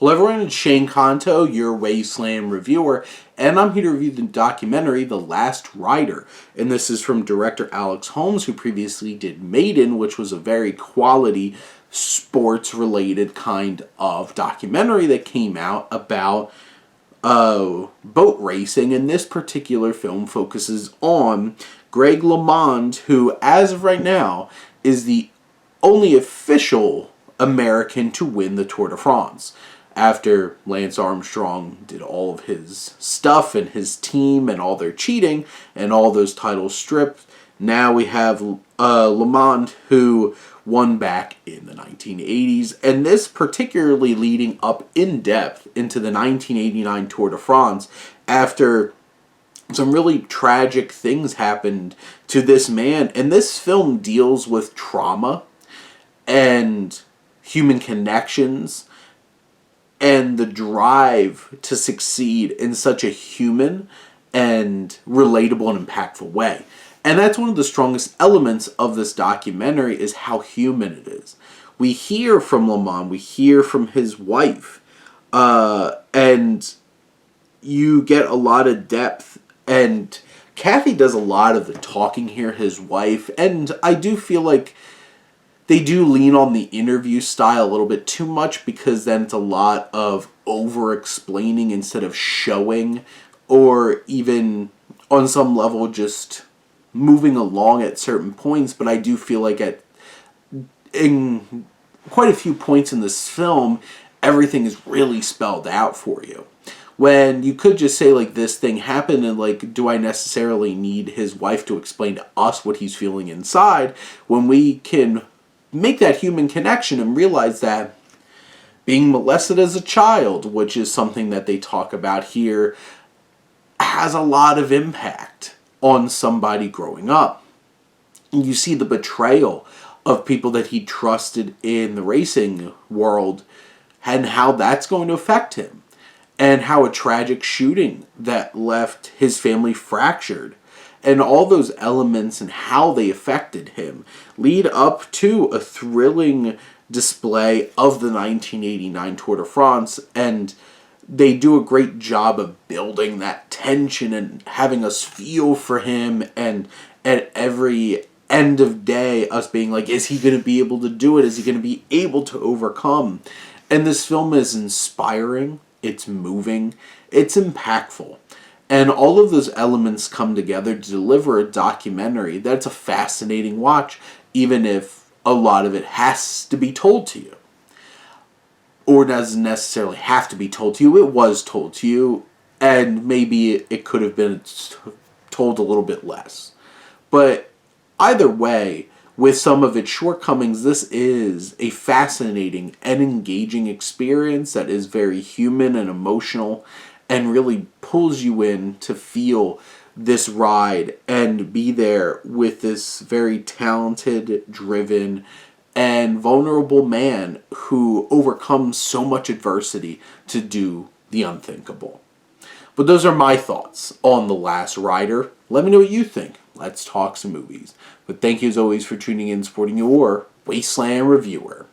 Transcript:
Hello everyone, it's Shane Kanto, your Wasteland reviewer, and I'm here to review the documentary The Last Rider. And this is from director Alex Holmes, who previously did Maiden, which was a very quality sports-related kind of documentary that came out about boat racing. And this particular film focuses on Greg LeMond, who, as of right now, is the only official American to win the Tour de France. After Lance Armstrong did all of his stuff and his team and all their cheating and all those titles stripped, now we have LeMond, who won back in the 1980s, and this particularly leading up in depth into the 1989 Tour de France after some really tragic things happened to this man. And this film deals with trauma and human connections and the drive to succeed in such a human and relatable and impactful way. And that's one of the strongest elements of this documentary, is how human it is. We hear from LeMond, we hear from his wife, and you get a lot of depth. And Kathy does a lot of the talking here, his wife, and I do feel like they do lean on the interview style a little bit too much, because then it's a lot of over-explaining instead of showing, or even on some level just moving along at certain points. But I do feel like in quite a few points in this film, everything is really spelled out for you. When you could just say, like, this thing happened, and, like, do I necessarily need his wife to explain to us what he's feeling inside, when we can make that human connection and realize that being molested as a child, which is something that they talk about here, has a lot of impact on somebody growing up. And you see the betrayal of people that he trusted in the racing world and how that's going to affect him, and how a tragic shooting that left his family fractured, and all those elements and how they affected him lead up to a thrilling display of the 1989 Tour de France. And they do a great job of building that tension and having us feel for him, and at every end of day us being like, is he going to be able to do it? Is he going to be able to overcome? And this film is inspiring, it's moving, it's impactful. And all of those elements come together to deliver a documentary that's a fascinating watch, even if a lot of it has to be told to you. Or doesn't necessarily have to be told to you. It was told to you, and maybe it could have been told a little bit less. But either way, with some of its shortcomings, this is a fascinating and engaging experience that is very human and emotional, and really pulls you in to feel this ride and be there with this very talented, driven, and vulnerable man who overcomes so much adversity to do the unthinkable. But those are my thoughts on The Last Rider. Let me know what you think. Let's talk some movies. But thank you as always for tuning in and supporting your Wasteland reviewer.